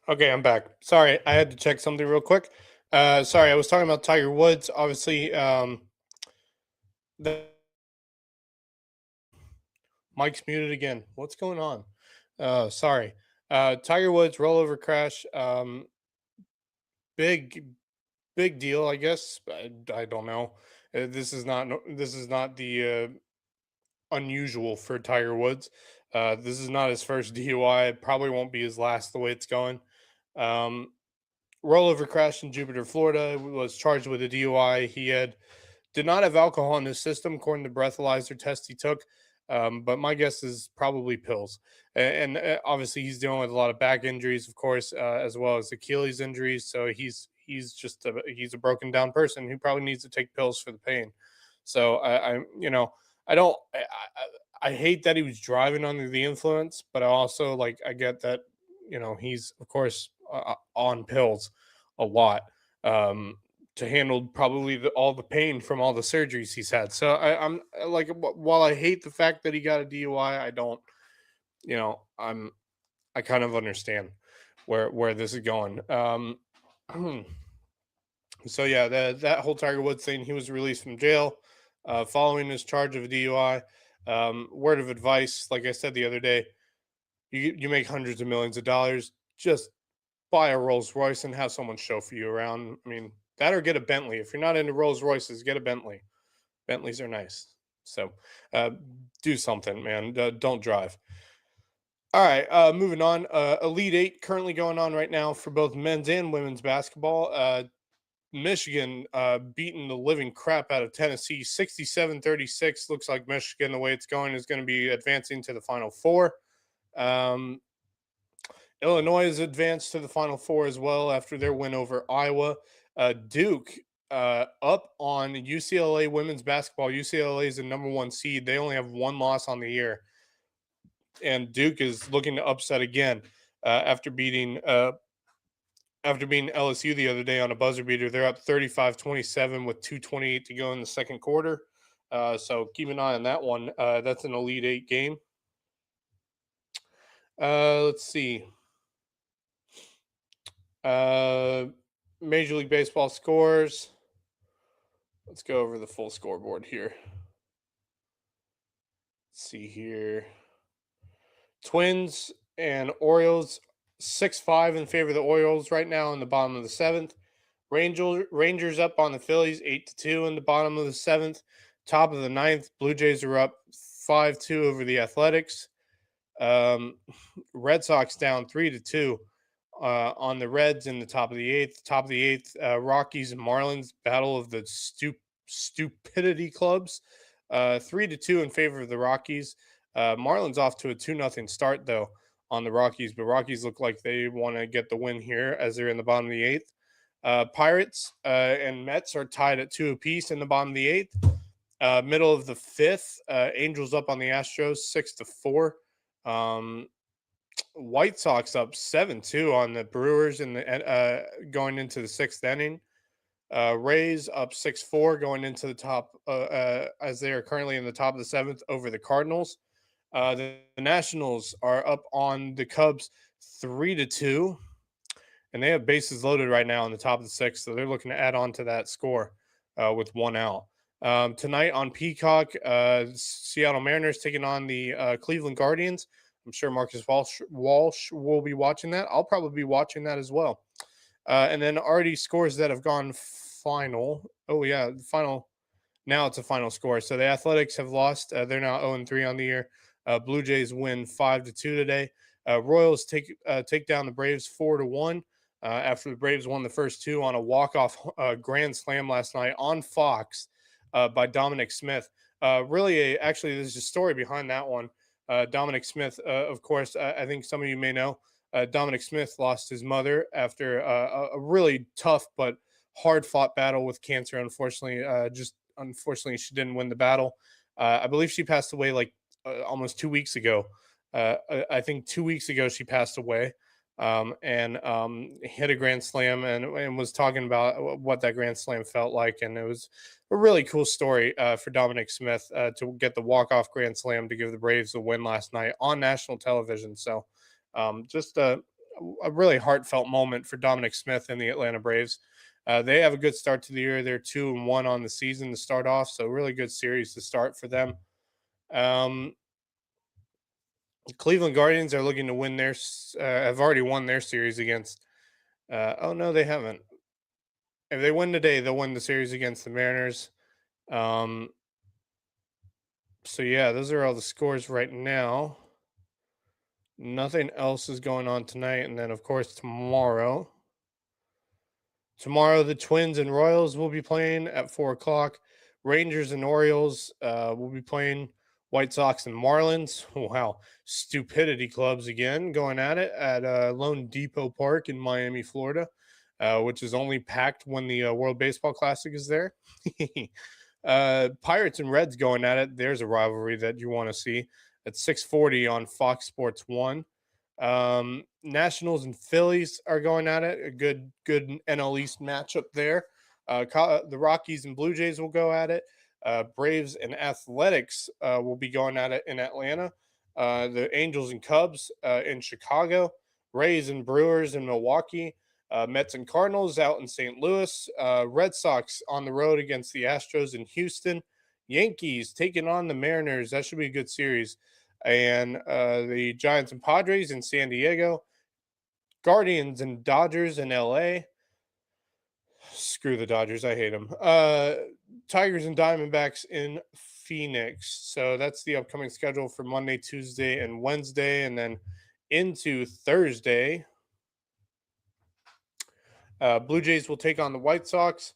Okay, I'm back. Sorry, I had to check something real quick. Sorry, I was talking about Tiger Woods. Obviously, the mic's muted again. What's going on? Sorry. Tiger Woods rollover crash. Big big deal, I guess. I don't know. This is not the unusual for Tiger Woods. This is not his first DUI. It probably won't be his last the way it's going. Um, Rollover crash in Jupiter, Florida. Was charged with a DUI. He did not have alcohol in his system, according to the breathalyzer test he took. But my guess is probably pills. And obviously, he's dealing with a lot of back injuries, of course, as well as Achilles injuries. So he's a broken down person who probably needs to take pills for the pain. So I don't. I hate that he was driving under the influence, but I also I get that he's of course on pills a lot. To handle probably all the pain from all the surgeries he's had. So I'm like, while I hate the fact that he got a DUI, I don't, I kind of understand where this is going. So yeah, that whole Tiger Woods thing, he was released from jail following his charge of a DUI. Word of advice, like I said the other day, you make hundreds of millions of dollars, just buy a Rolls Royce and have someone chauffeur you around. I mean, that or get a Bentley. If you're not into Rolls Royces, get a Bentley. Bentleys are nice. So uh, do something, man. Don't drive. All right, moving on. Elite Eight currently going on right now for both men's and women's basketball. Michigan beating the living crap out of Tennessee 67-36. Looks like Michigan, the way it's going, is going to be advancing to the Final Four. Um, Illinois has advanced to the Final Four as well after their win over Iowa. Duke up on UCLA women's basketball. UCLA is the number one seed. They only have one loss on the year, and Duke is looking to upset again after beating LSU the other day on a buzzer beater. They're up 35-27 with 2:28 to go in the second quarter. So keep an eye on that one. That's an Elite Eight game. Let's see. Uh, Major League Baseball scores. Let's go over the full scoreboard here. Let's see here. Twins and Orioles 6-5 in favor of the Orioles right now in the bottom of the seventh. Rangers up on the Phillies 8-2 in the bottom of the seventh. Top of the ninth, Blue Jays are up 5-2 over the Athletics. Red Sox down 3-2 on the Reds in the top of the eighth. Top of the eighth, Rockies and Marlins, battle of the stupidity clubs. 3-2 in favor of the Rockies. Marlins off to a 2-0 start though on the Rockies, but Rockies look like they want to get the win here as they're in the bottom of the eighth. Pirates and Mets are tied at 2 apiece in the bottom of the eighth. Middle of the fifth, Angels up on the Astros 6-4. White Sox up 7-2 on the Brewers in the going into the sixth inning. Rays up 6-4 going into the top as they are currently in the top of the seventh over the Cardinals. The Nationals are up on the Cubs 3-2, and they have bases loaded right now in the top of the sixth, so they're looking to add on to that score with one out. Tonight on Peacock, Seattle Mariners taking on the Cleveland Guardians. I'm sure Marcus Walsh will be watching that. I'll probably be watching that as well. And then already scores that have gone final. Oh yeah, the final. Now it's a final score. So the Athletics have lost. They're now 0-3 on the year. Blue Jays win 5-2 today. Royals take down the Braves 4-1 after the Braves won the first two on a walk-off grand slam last night on Fox by Dominic Smith. Actually, there's a story behind that one. Dominic Smith, of course, I think some of you may know. Dominic Smith lost his mother after a really tough but hard-fought battle with cancer. Unfortunately, she didn't win the battle. I believe she passed away like almost 2 weeks ago. I think 2 weeks ago she passed away, and hit a grand slam and was talking about what that grand slam felt like, and it was a really cool story for Dominic Smith to get the walk-off grand slam to give the Braves the win last night on national television. So, just a really heartfelt moment for Dominic Smith and the Atlanta Braves. They have a good start to the year. They're 2-1 on the season to start off, so really good series to start for them. Cleveland Guardians are looking to win have already won their series against. Oh no, they haven't. If they win today, they'll win the series against the Mariners. So yeah, those are all the scores right now. Nothing else is going on tonight, and then of course tomorrow. Tomorrow, the Twins and Royals will be playing at 4 o'clock. Rangers and Orioles will be playing. White Sox and Marlins. Wow, stupidity clubs again going at it at Lone Depot Park in Miami, Florida, which is only packed when the World Baseball Classic is there. Pirates and Reds going at it. There's a rivalry that you want to see at 6:40 on Fox Sports 1. Nationals and Phillies are going at it. A good NL East matchup there. The Rockies and Blue Jays will go at it. Braves and Athletics will be going at it in Atlanta. The Angels and Cubs in Chicago. Rays and Brewers in Milwaukee. Mets and Cardinals out in St. Louis. Red Sox on the road against the Astros in Houston. Yankees taking on the Mariners. That should be a good series. And the Giants and Padres in San Diego. Guardians and Dodgers in LA. Screw the Dodgers. I hate them. Tigers and Diamondbacks in Phoenix. So that's the upcoming schedule for Monday, Tuesday, and Wednesday. And then into Thursday, Blue Jays will take on the White Sox.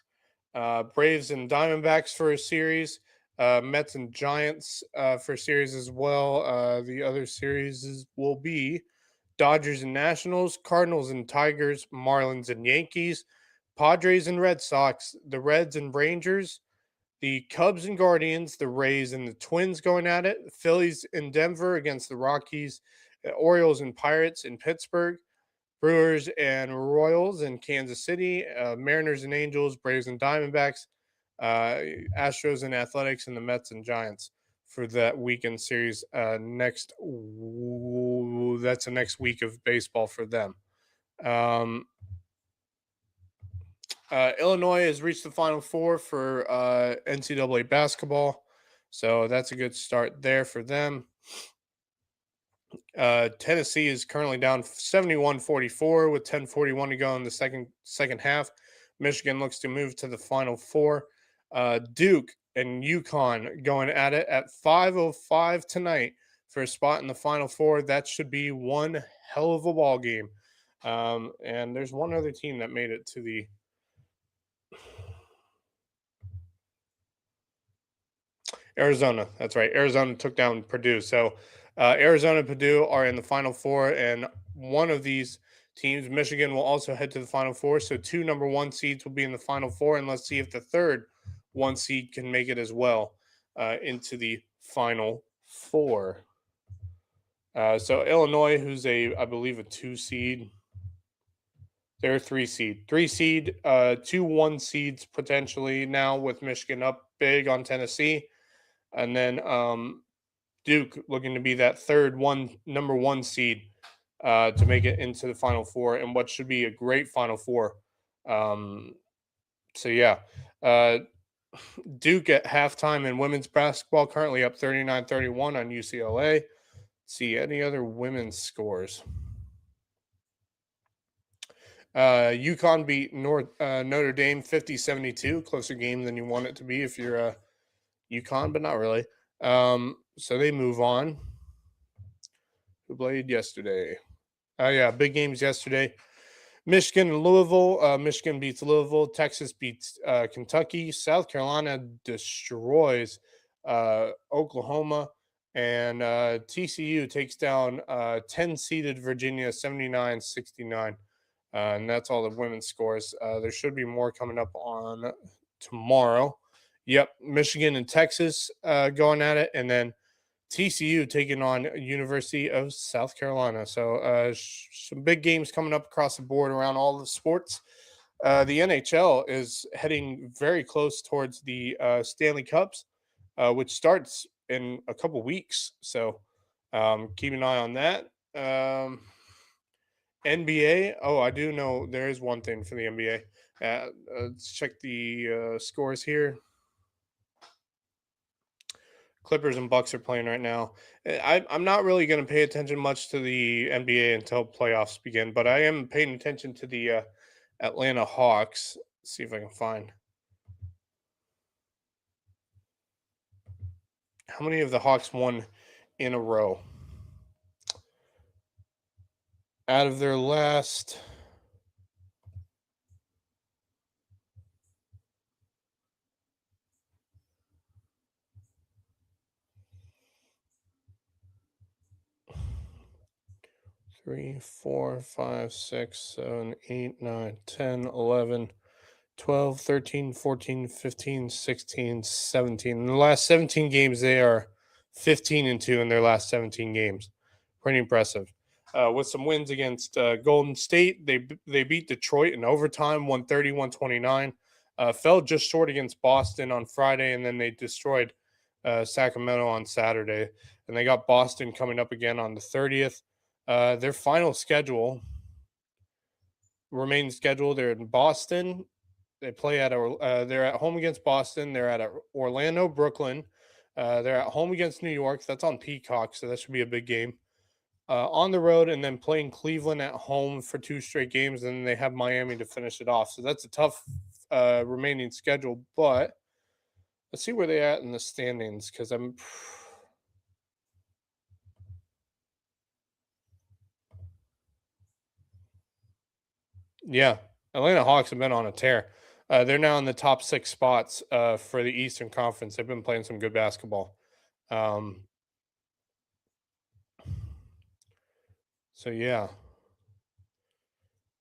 Braves and Diamondbacks for a series. Mets and Giants for a series as well. The other series will be Dodgers and Nationals, Cardinals and Tigers, Marlins and Yankees, Padres and Red Sox, the Reds and Rangers, the Cubs and Guardians, the Rays and the Twins going at it, Phillies in Denver against the Rockies, Orioles and Pirates in Pittsburgh, Brewers and Royals in Kansas City, Mariners and Angels, Braves and Diamondbacks, Astros and Athletics, and the Mets and Giants for that weekend series. That's the next week of baseball for them. Illinois has reached the Final Four for NCAA basketball, so that's a good start there for them. Tennessee is currently down 71-44 with 10:41 to go in the second half. Michigan looks to move to the Final Four. Duke and UConn going at it at 5:05 tonight for a spot in the Final Four. That should be one hell of a ball game. And there's one other team that made it to the Arizona. That's right. Arizona took down Purdue. So Arizona and Purdue are in the Final Four, and one of these teams, Michigan, will also head to the Final Four. So two number one seeds will be in the Final Four, and let's see if the third one seed can make it as well into the Final Four. So Illinois, who's I believe a 2 seed. They're a 3 seed. 3 seed, 2 1 seeds potentially now with Michigan up big on Tennessee. And then Duke looking to be that number one seed to make it into the Final Four and what should be a great Final Four. So yeah, Duke at halftime in women's basketball currently up 39-31 on UCLA. Let's see any other women's scores. UConn beat Notre Dame 50-72, closer game than you want it to be if you're UConn, but not really. So they move on. Who played yesterday? Oh yeah, big games yesterday. Michigan and Louisville. Michigan beats Louisville. Texas beats Kentucky. South Carolina destroys Oklahoma. And TCU takes down 10 seeded Virginia 79-69. And that's all the women's scores. There should be more coming up on tomorrow. Yep, Michigan and Texas going at it. And then TCU taking on University of South Carolina. So some big games coming up across the board around all the sports. The NHL is heading very close towards the Stanley Cups, which starts in a couple weeks. So keep an eye on that. NBA. Oh, I do know there is one thing for the NBA. Let's check the scores here. Clippers and Bucks are playing right now. I'm not really going to pay attention much to the NBA until playoffs begin, but I am paying attention to the Atlanta Hawks. Let's see if I can find how many of the Hawks won in a row. Out of their last 3, 4, 5, 6, 7, 8, 9, 10, 11, 12, 13, 14, 15, 16, 17. In the last 17 games, they are 15-2 in their last 17 games. Pretty impressive. With some wins against Golden State, they beat Detroit in overtime, 130-129. Fell just short against Boston on Friday, and then they destroyed Sacramento on Saturday. And they got Boston coming up again on the 30th. Their final schedule remains scheduled. They're in Boston. They play at they're at home against Boston. They're at Orlando, Brooklyn. They're at home against New York. That's on Peacock, so that should be a big game. On the road, and then playing Cleveland at home for 2 straight games, and then they have Miami to finish it off. So that's a tough remaining schedule. But let's see where they at in the standings, because yeah, Atlanta Hawks have been on a tear. They're now in the top 6 spots for the Eastern Conference. They've been playing some good basketball. So yeah.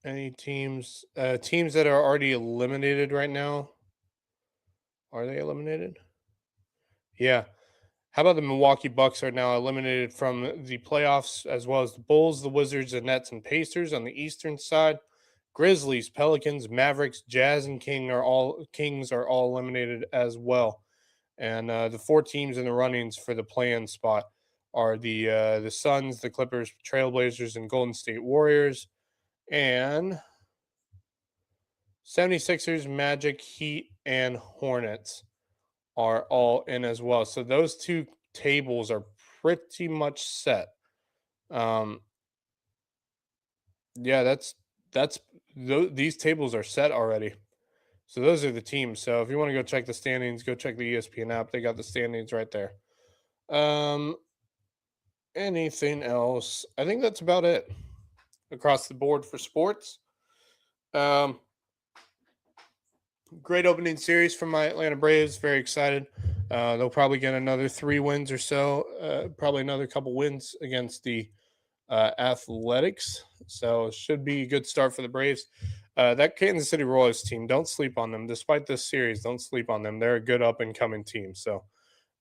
Any teams that are already eliminated right now? Are they eliminated? Yeah. How about the Milwaukee Bucks are now eliminated from the playoffs, as well as the Bulls, the Wizards, the Nets, and Pacers on the Eastern side. Grizzlies, Pelicans, Mavericks, Jazz, and Kings are all eliminated as well. And the 4 teams in the runnings for the play-in spot are the Suns, the Clippers, Trailblazers, and Golden State Warriors. And 76ers, Magic, Heat, and Hornets are all in as well. So those 2 tables are pretty much set. Yeah, these tables are set already. So those are the teams. So if you want to go check the standings, go check the ESPN app. They got the standings right there. Anything else? I think that's about it across the board for sports. Great opening series from my Atlanta Braves. Very excited. They'll probably get another 3 wins or so. Probably another couple wins against the Athletics. So should be a good start for the Braves. That Kansas City Royals team, don't sleep on them. Despite this series, don't sleep on them. They're a good up and coming team. So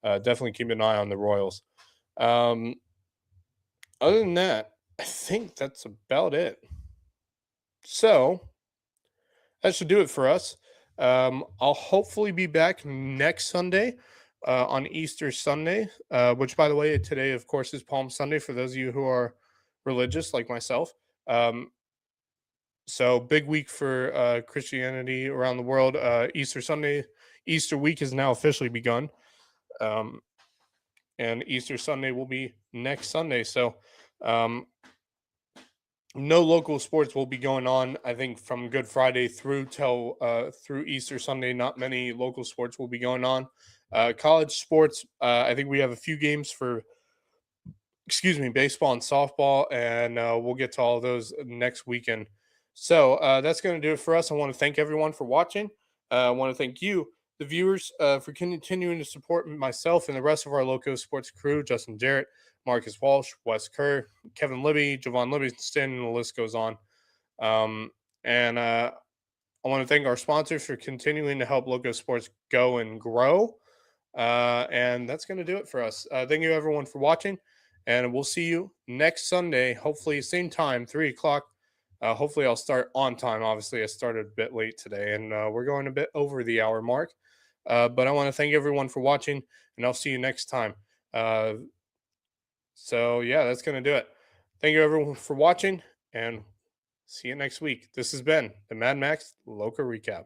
definitely keep an eye on the Royals. Other than that, I think that's about it. So that should do it for us. I'll hopefully be back next Sunday on Easter Sunday, which, by the way, today, of course, is Palm Sunday for those of you who are religious like myself. So big week for Christianity around the world. Easter Sunday, Easter week has now officially begun. And Easter Sunday will be next Sunday. So no local sports will be going on. I think from Good Friday through Easter Sunday, not many local sports will be going on. College sports, I think we have a few games for, baseball and softball, and we'll get to all of those next weekend. So that's going to do it for us. I want to thank everyone for watching. I want to thank you, the viewers, for continuing to support myself and the rest of our Loco Sports crew: Justin Jarrett, Marcus Walsh, Wes Kerr, Kevin Libby, Javon Livingston, and the list goes on. And I want to thank our sponsors for continuing to help Loco Sports go and grow. And that's going to do it for us. Thank you, everyone, for watching. And we'll see you next Sunday, hopefully, same time, 3 o'clock. Hopefully, I'll start on time. Obviously, I started a bit late today, and we're going a bit over the hour mark. But I want to thank everyone for watching, and I'll see you next time. So, yeah, that's going to do it. Thank you, everyone, for watching, and see you next week. This has been the Mad Max Lowco Recap.